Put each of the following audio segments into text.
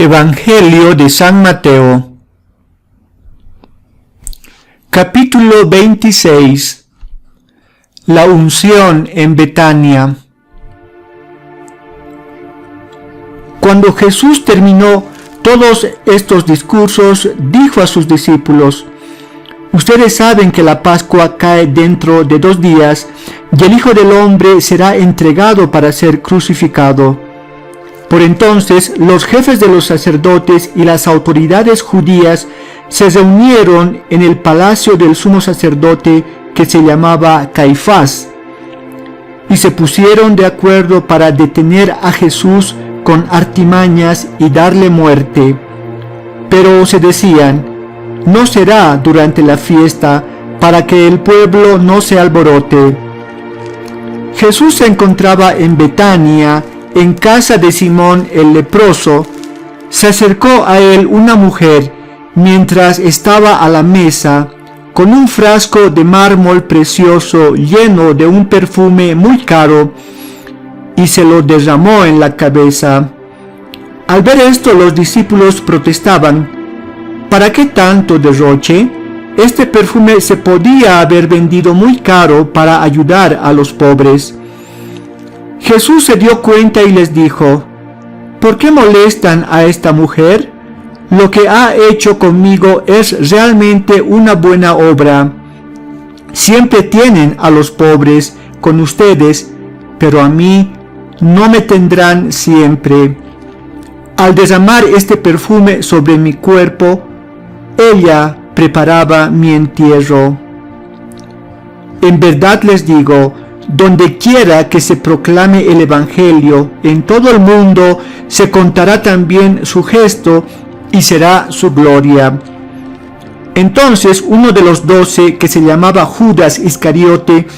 Evangelio de San Mateo, capítulo 26. La unción en Betania. Cuando Jesús terminó todos estos discursos, dijo a sus discípulos: Ustedes saben que la Pascua cae dentro de 2 días, y el Hijo del Hombre será entregado para ser crucificado. Por entonces los jefes de los sacerdotes y las autoridades judías se reunieron en el palacio del sumo sacerdote que se llamaba Caifás, y se pusieron de acuerdo para detener a Jesús con artimañas y darle muerte. Pero se decían: no será durante la fiesta, para que el pueblo no se alborote. Jesús se encontraba en Betania, en casa de Simón el leproso. Se acercó a él una mujer mientras estaba a la mesa, con un frasco de mármol precioso lleno de un perfume muy caro, y se lo derramó en la cabeza. Al ver esto, los discípulos protestaban: ¿para qué tanto derroche? Este perfume se podía haber vendido muy caro para ayudar a los pobres. Jesús se dio cuenta y les dijo: ¿por qué molestan a esta mujer? Lo que ha hecho conmigo es realmente una buena obra. Siempre tienen a los pobres con ustedes, pero a mí no me tendrán siempre. Al derramar este perfume sobre mi cuerpo, ella preparaba mi entierro. En verdad les digo, donde quiera que se proclame el Evangelio en todo el mundo, se contará también su gesto y será su gloria. Entonces uno de los 12, que se llamaba Judas Iscariote,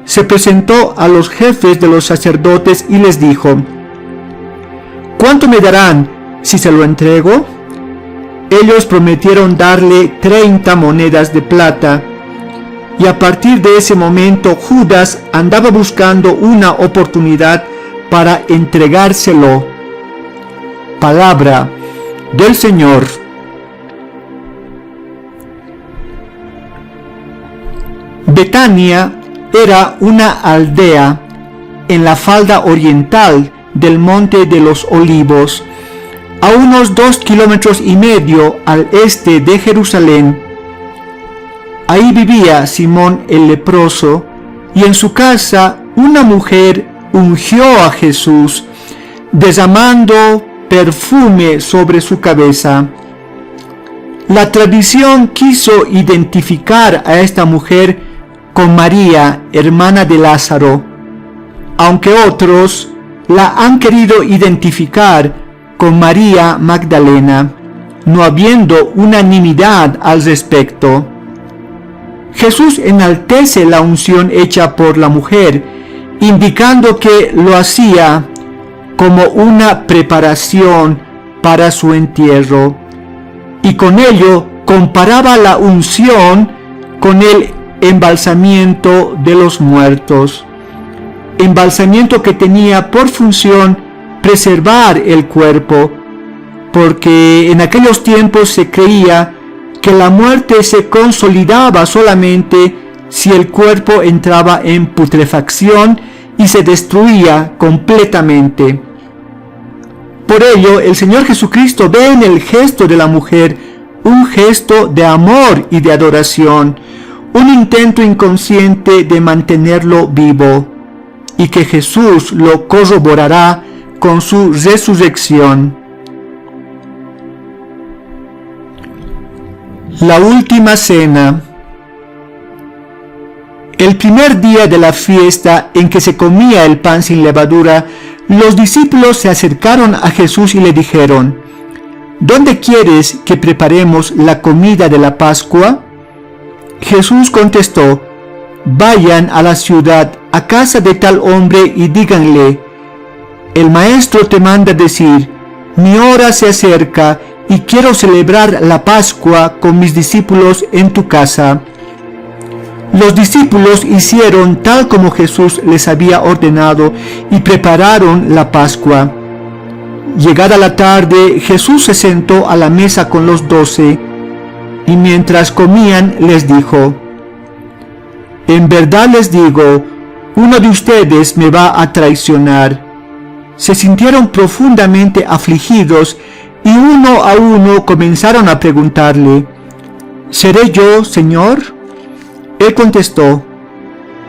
se presentó a los jefes de los sacerdotes y les dijo: ¿cuánto me darán si se lo entrego? Ellos prometieron darle 30 monedas de plata. Y a partir de ese momento Judas andaba buscando una oportunidad para entregárselo. Palabra del Señor. Betania era una aldea en la falda oriental del Monte de los Olivos, a unos 2,5 kilómetros al este de Jerusalén. Ahí vivía Simón el leproso, y en su casa una mujer ungió a Jesús, derramando perfume sobre su cabeza. La tradición quiso identificar a esta mujer con María, hermana de Lázaro, aunque otros la han querido identificar con María Magdalena, no habiendo unanimidad al respecto. Jesús enaltece la unción hecha por la mujer, indicando que lo hacía como una preparación para su entierro, y con ello comparaba la unción con el embalsamiento de los muertos, embalsamiento que tenía por función preservar el cuerpo, porque en aquellos tiempos se creía que la muerte se consolidaba solamente si el cuerpo entraba en putrefacción y se destruía completamente. Por ello, el Señor Jesucristo ve en el gesto de la mujer un gesto de amor y de adoración, un intento inconsciente de mantenerlo vivo, y que Jesús lo corroborará con su resurrección. La última cena. El primer día de la fiesta en que se comía el pan sin levadura, los discípulos se acercaron a Jesús y le dijeron: ¿dónde quieres que preparemos la comida de la Pascua? Jesús contestó: vayan a la ciudad, a casa de tal hombre, y díganle: el maestro te manda decir, mi hora se acerca, y quiero celebrar la Pascua con mis discípulos en tu casa. Los discípulos hicieron tal como Jesús les había ordenado y prepararon la Pascua. Llegada la tarde, Jesús se sentó a la mesa con los 12, y mientras comían les dijo: En verdad les digo, uno de ustedes me va a traicionar. Se sintieron profundamente afligidos y uno a uno comenzaron a preguntarle: ¿Seré yo, Señor? Él contestó: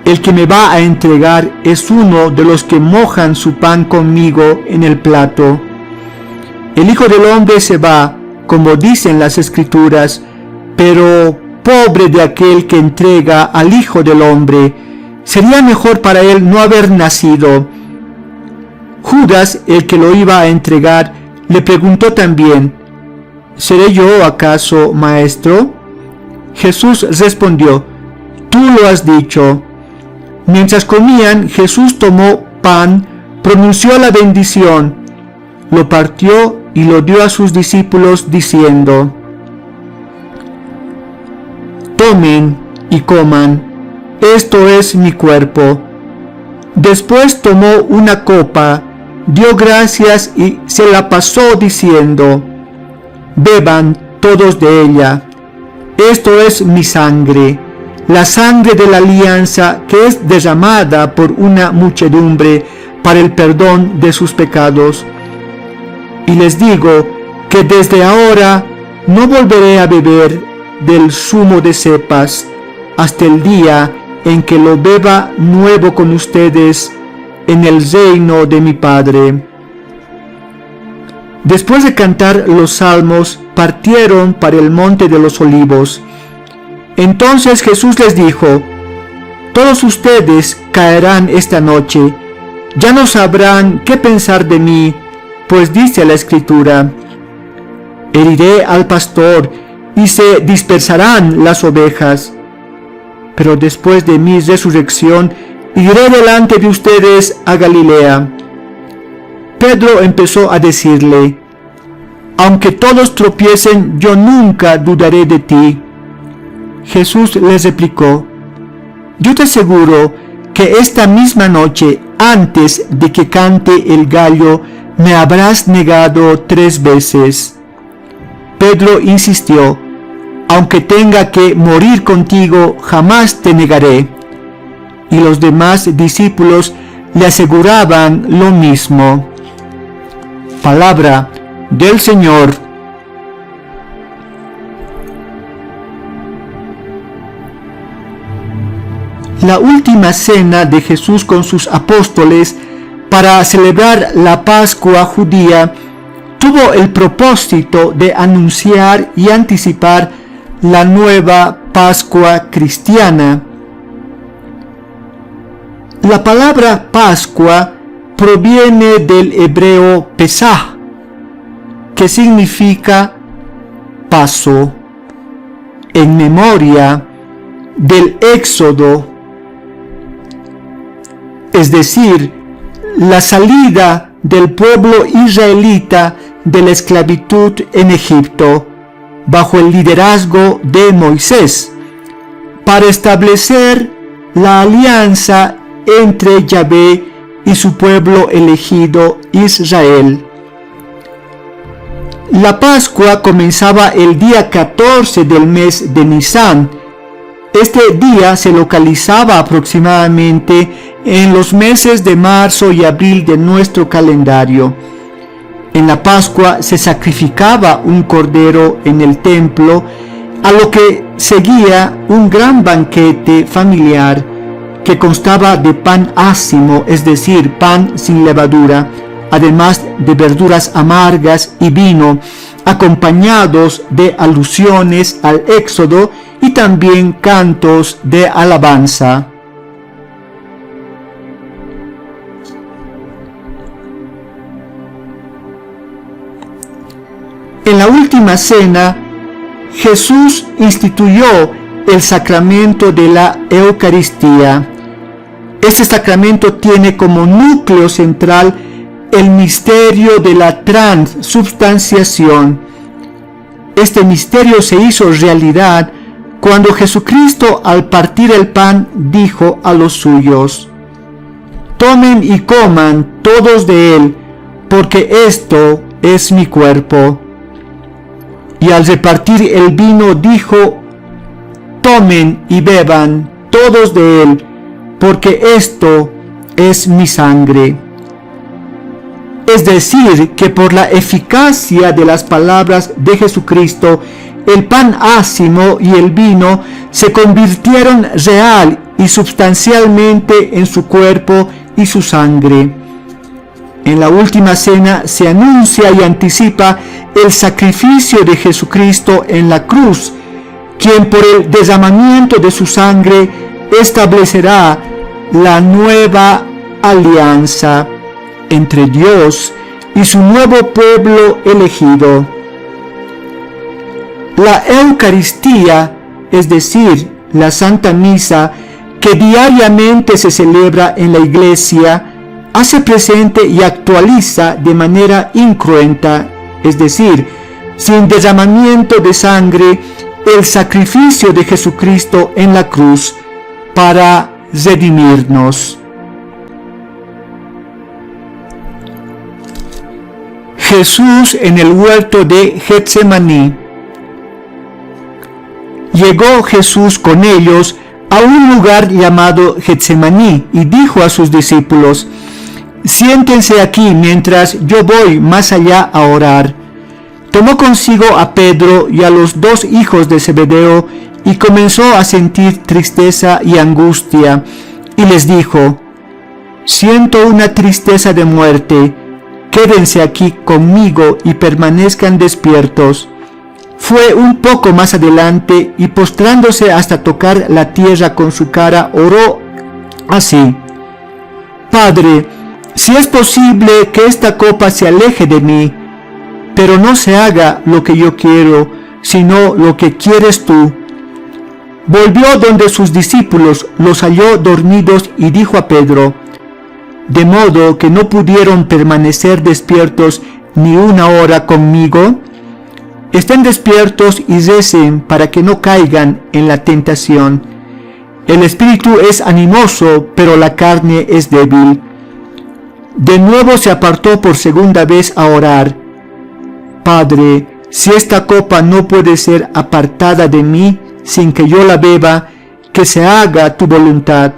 El que me va a entregar es uno de los que mojan su pan conmigo en el plato. El Hijo del Hombre se va, como dicen las Escrituras, pero pobre de aquel que entrega al Hijo del Hombre. Sería mejor para él no haber nacido. Judas, el que lo iba a entregar, le preguntó también: ¿Seré yo acaso, maestro? Jesús respondió: Tú lo has dicho. Mientras comían, Jesús tomó pan, pronunció la bendición, lo partió y lo dio a sus discípulos diciendo: Tomen y coman, esto es mi cuerpo. Después tomó una copa, dio gracias y se la pasó diciendo: Beban todos de ella, esto es mi sangre, la sangre de la alianza que es derramada por una muchedumbre para el perdón de sus pecados. Y les digo que desde ahora no volveré a beber del zumo de cepas hasta el día en que lo beba nuevo con ustedes en el reino de mi Padre. Después de cantar los salmos, partieron para el monte de los olivos. Entonces Jesús les dijo: Todos ustedes caerán esta noche, ya no sabrán qué pensar de mí, pues dice la Escritura: Heriré al pastor y se dispersarán las ovejas. Pero después de mi resurrección, iré delante de ustedes a Galilea. Pedro empezó a decirle: Aunque todos tropiecen, yo nunca dudaré de ti. Jesús les replicó: Yo te aseguro que esta misma noche, antes de que cante el gallo, me habrás negado 3 veces. Pedro insistió: Aunque tenga que morir contigo, jamás te negaré. Y los demás discípulos le aseguraban lo mismo. Palabra del Señor. La última cena de Jesús con sus apóstoles para celebrar la Pascua judía tuvo el propósito de anunciar y anticipar la nueva Pascua cristiana. La palabra Pascua proviene del hebreo Pesaj, que significa paso, en memoria del Éxodo, es decir, la salida del pueblo israelita de la esclavitud en Egipto, bajo el liderazgo de Moisés, para establecer la alianza entre Yahvé y su pueblo elegido Israel. La Pascua comenzaba el día 14 del mes de Nisán. Este día se localizaba aproximadamente en los meses de marzo y abril de nuestro calendario. En la Pascua se sacrificaba un cordero en el templo, a lo que seguía un gran banquete familiar que constaba de pan ácimo, es decir, pan sin levadura, además de verduras amargas y vino, acompañados de alusiones al Éxodo y también cantos de alabanza. En la última cena, Jesús instituyó el sacramento de la Eucaristía. Este sacramento tiene como núcleo central el misterio de la transubstanciación. Este misterio se hizo realidad cuando Jesucristo, al partir el pan, dijo a los suyos: Tomen y coman todos de él, porque esto es mi cuerpo. Y al repartir el vino dijo: tomen y beban todos de él, porque esto es mi sangre. Es decir, que por la eficacia de las palabras de Jesucristo, el pan ácimo y el vino se convirtieron real y sustancialmente en su cuerpo y su sangre. En la última cena se anuncia y anticipa el sacrificio de Jesucristo en la cruz, quien por el derramamiento de su sangre establecerá la nueva alianza entre Dios y su nuevo pueblo elegido. La Eucaristía, es decir, la Santa Misa, que diariamente se celebra en la Iglesia, hace presente y actualiza de manera incruenta, es decir, sin derramamiento de sangre, el sacrificio de Jesucristo en la cruz para redimirnos. Jesús en el huerto de Getsemaní. Llegó Jesús con ellos a un lugar llamado Getsemaní y dijo a sus discípulos: siéntense aquí mientras yo voy más allá a orar. Tomó consigo a Pedro y a los dos hijos de Zebedeo y comenzó a sentir tristeza y angustia, y les dijo: siento una tristeza de muerte, quédense aquí conmigo y permanezcan despiertos. Fue un poco más adelante y postrándose hasta tocar la tierra con su cara, oró así: Padre, si es posible que esta copa se aleje de mí, pero no se haga lo que yo quiero, sino lo que quieres tú. Volvió donde sus discípulos, los halló dormidos y dijo a Pedro: ¿de modo que no pudieron permanecer despiertos ni una hora conmigo? Estén despiertos y recen para que no caigan en la tentación. El espíritu es animoso, pero la carne es débil. De nuevo se apartó por segunda vez a orar: Padre, si esta copa no puede ser apartada de mí sin que yo la beba, que se haga tu voluntad.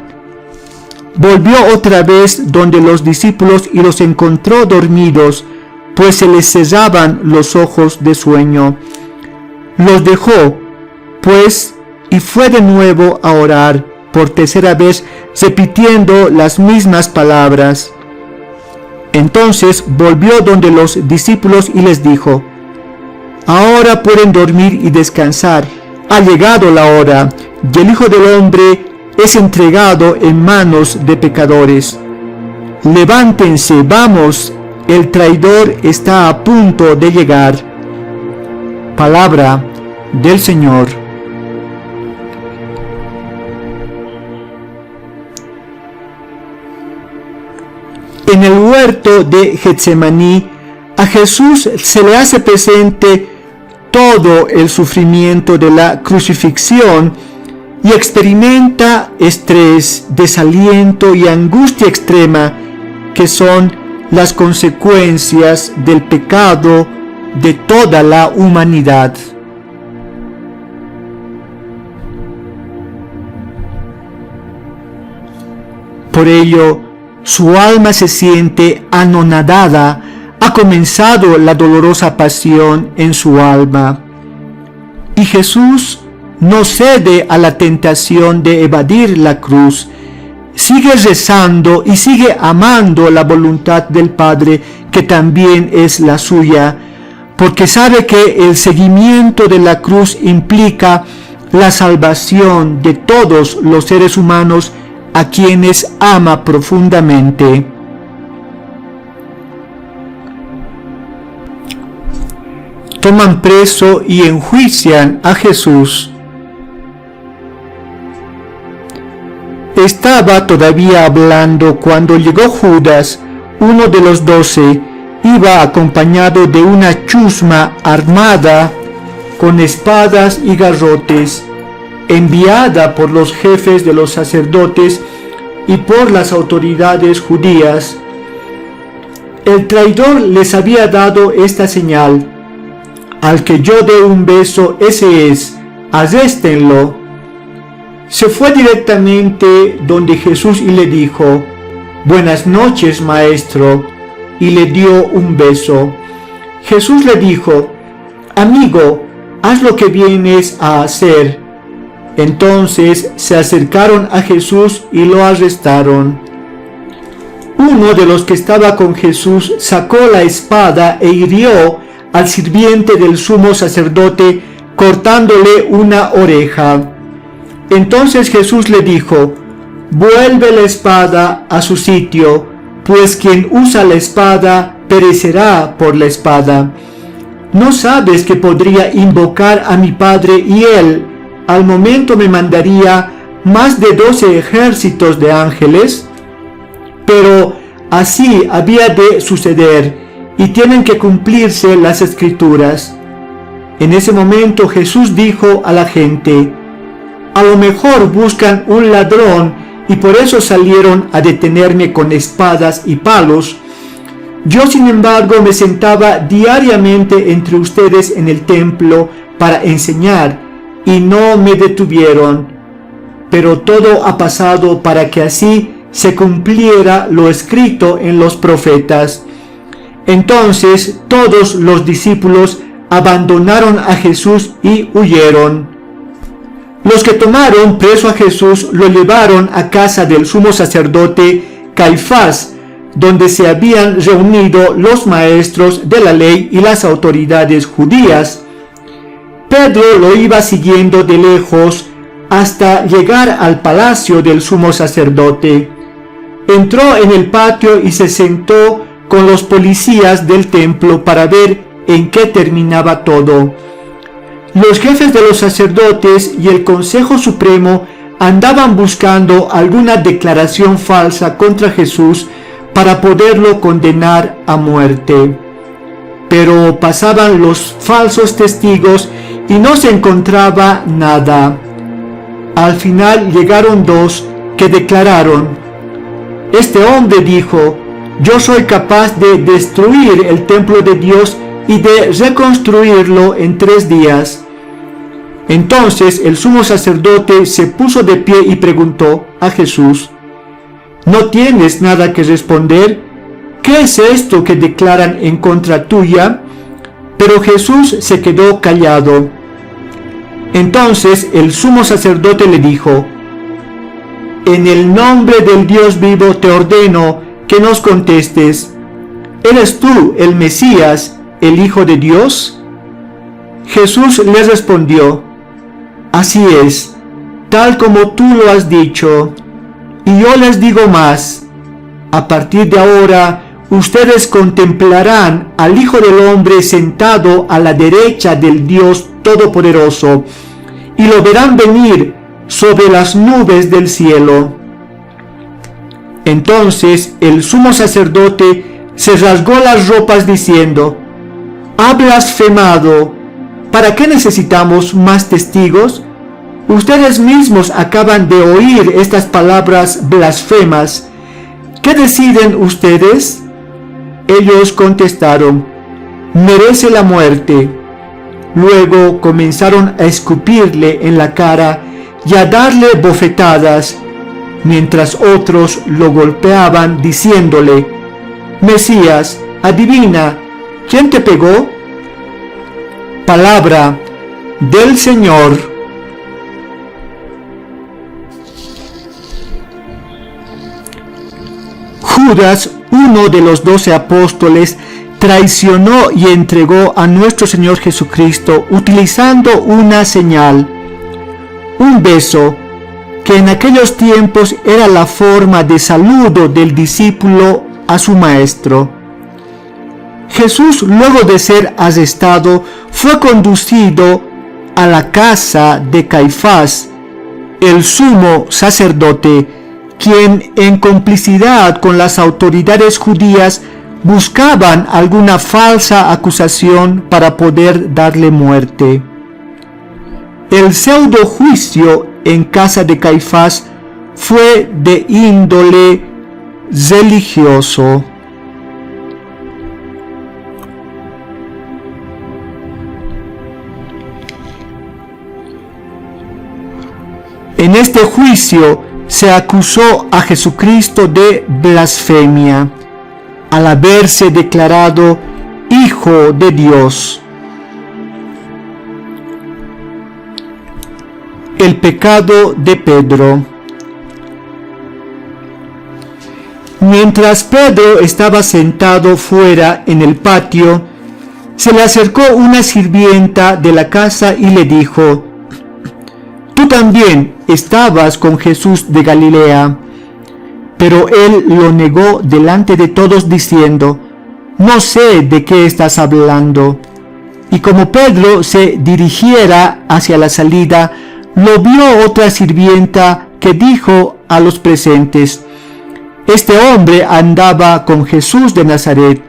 Volvió otra vez donde los discípulos y los encontró dormidos, pues se les cerraban los ojos de sueño. Los dejó, pues, y fue de nuevo a orar, por tercera vez, repitiendo las mismas palabras. Entonces volvió donde los discípulos y les dijo: ahora pueden dormir y descansar, ha llegado la hora, y el Hijo del Hombre es entregado en manos de pecadores. Levántense, vamos, el traidor está a punto de llegar. Palabra del Señor. En el huerto de Getsemaní, a Jesús se le hace presente todo el sufrimiento de la crucifixión y experimenta estrés, desaliento y angustia extrema, que son las consecuencias del pecado de toda la humanidad. Por ello, su alma se siente anonadada. Ha comenzado la dolorosa pasión en su alma. Y Jesús no cede a la tentación de evadir la cruz. Sigue rezando y sigue amando la voluntad del Padre, que también es la suya, porque sabe que el seguimiento de la cruz implica la salvación de todos los seres humanos a quienes ama profundamente. Toman preso y enjuician a Jesús. Estaba todavía hablando cuando llegó Judas, uno de los 12, iba acompañado de una chusma armada con espadas y garrotes, enviada por los jefes de los sacerdotes y por las autoridades judías. El traidor les había dado esta señal: al que yo dé un beso, ese es, arréstenlo. Se fue directamente donde Jesús y le dijo: buenas noches, maestro, y le dio un beso. Jesús le dijo: amigo, haz lo que vienes a hacer. Entonces se acercaron a Jesús y lo arrestaron. Uno de los que estaba con Jesús sacó la espada e hirió al sirviente del sumo sacerdote, cortándole una oreja. Entonces Jesús le dijo: vuelve la espada a su sitio, pues quien usa la espada perecerá por la espada. ¿No sabes que podría invocar a mi Padre y Él al momento me mandaría más de 12 ejércitos de ángeles? Pero así había de suceder, y tienen que cumplirse las Escrituras. En ese momento Jesús dijo a la gente: a lo mejor buscan un ladrón y por eso salieron a detenerme con espadas y palos. Yo, sin embargo, me sentaba diariamente entre ustedes en el templo para enseñar, y no me detuvieron. Pero todo ha pasado para que así se cumpliera lo escrito en los profetas. Entonces todos los discípulos abandonaron a Jesús y huyeron. Los que tomaron preso a Jesús lo llevaron a casa del sumo sacerdote Caifás, donde se habían reunido los maestros de la ley y las autoridades judías. Pedro lo iba siguiendo de lejos hasta llegar al palacio del sumo sacerdote. Entró en el patio y se sentó con los policías del templo para ver en qué terminaba todo. Los jefes de los sacerdotes y el Consejo Supremo andaban buscando alguna declaración falsa contra Jesús para poderlo condenar a muerte. Pero pasaban los falsos testigos y no se encontraba nada. Al final llegaron dos que declararon: este hombre dijo: yo soy capaz de destruir el templo de Dios y de reconstruirlo en 3 días. Entonces el sumo sacerdote se puso de pie y preguntó a Jesús: ¿no tienes nada que responder? ¿Qué es esto que declaran en contra tuya? Pero Jesús se quedó callado. Entonces el sumo sacerdote le dijo: en el nombre del Dios vivo te ordeno que nos contestes. ¿Eres tú el Mesías, el Hijo de Dios? Jesús le respondió: así es, tal como tú lo has dicho. Y yo les digo más: a partir de ahora ustedes contemplarán al Hijo del Hombre sentado a la derecha del Dios Todopoderoso, y lo verán venir sobre las nubes del cielo. Entonces el sumo sacerdote se rasgó las ropas diciendo: ha blasfemado. ¿Para qué necesitamos más testigos? Ustedes mismos acaban de oír estas palabras blasfemas. ¿Qué deciden ustedes? Ellos contestaron: merece la muerte. Luego comenzaron a escupirle en la cara y a darle bofetadas, mientras otros lo golpeaban diciéndole: Mesías, adivina, ¿quién te pegó? Palabra del Señor. Judas, uno de los 12 apóstoles, traicionó y entregó a nuestro Señor Jesucristo utilizando una señal, un beso, que en aquellos tiempos era la forma de saludo del discípulo a su maestro. Jesús, luego de ser arrestado, fue conducido a la casa de Caifás, el sumo sacerdote, quien en complicidad con las autoridades judías buscaban alguna falsa acusación para poder darle muerte. El pseudo juicio en casa de Caifás fue de índole religioso. En este juicio se acusó a Jesucristo de blasfemia, al haberse declarado Hijo de Dios. El pecado de Pedro. Mientras Pedro estaba sentado fuera en el patio, se le acercó una sirvienta de la casa y le dijo: «Tú también estabas con Jesús de Galilea». Pero él lo negó delante de todos diciendo: «No sé de qué estás hablando». Y como Pedro se dirigiera hacia la salida, lo vio otra sirvienta que dijo a los presentes: «Este hombre andaba con Jesús de Nazaret».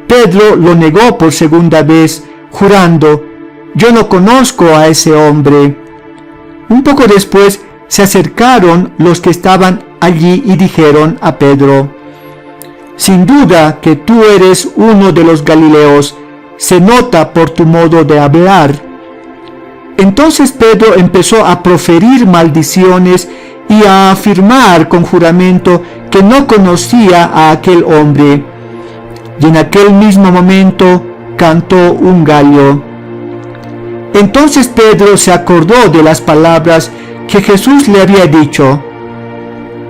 Pedro lo negó por segunda vez, jurando: «Yo no conozco a ese hombre». Un poco después se acercaron los que estaban allí y dijeron a Pedro: «Sin duda que tú eres uno de los Galileos, se nota por tu modo de hablar». Entonces Pedro empezó a proferir maldiciones y a afirmar con juramento que no conocía a aquel hombre. Y en aquel mismo momento cantó un gallo. Entonces Pedro se acordó de las palabras que Jesús le había dicho: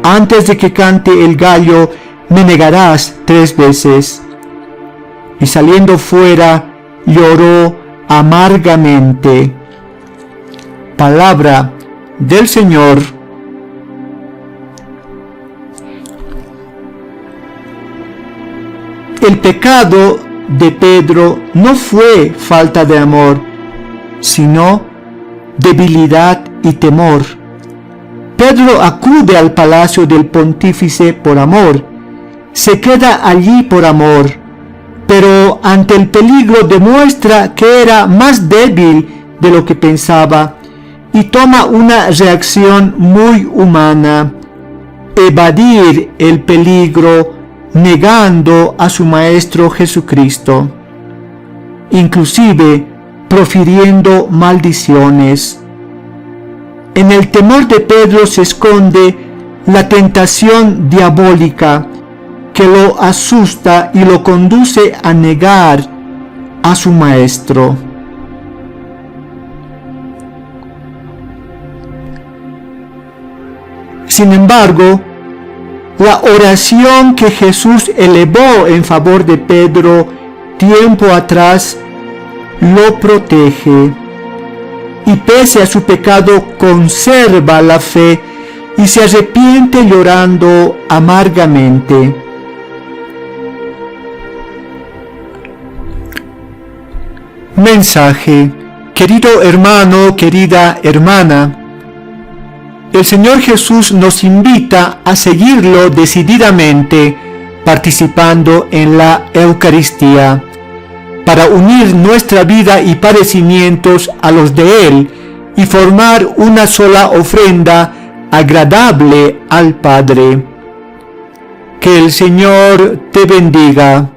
«Antes de que cante el gallo, me negarás 3 veces». Y saliendo fuera, lloró amargamente. Palabra del Señor. El pecado de Pedro no fue falta de amor, sino debilidad y temor. Pedro acude al palacio del pontífice por amor, se queda allí por amor, pero ante el peligro demuestra que era más débil de lo que pensaba y toma una reacción muy humana: evadir el peligro negando a su Maestro Jesucristo, inclusive profiriendo maldiciones. En el temor de Pedro se esconde la tentación diabólica que lo asusta y lo conduce a negar a su Maestro. Sin embargo, la oración que Jesús elevó en favor de Pedro tiempo atrás lo protege, y pese a su pecado conserva la fe y se arrepiente llorando amargamente. Mensaje. Querido hermano, querida hermana, el Señor Jesús nos invita a seguirlo decididamente, participando en la Eucaristía, para unir nuestra vida y padecimientos a los de Él y formar una sola ofrenda agradable al Padre. Que el Señor te bendiga.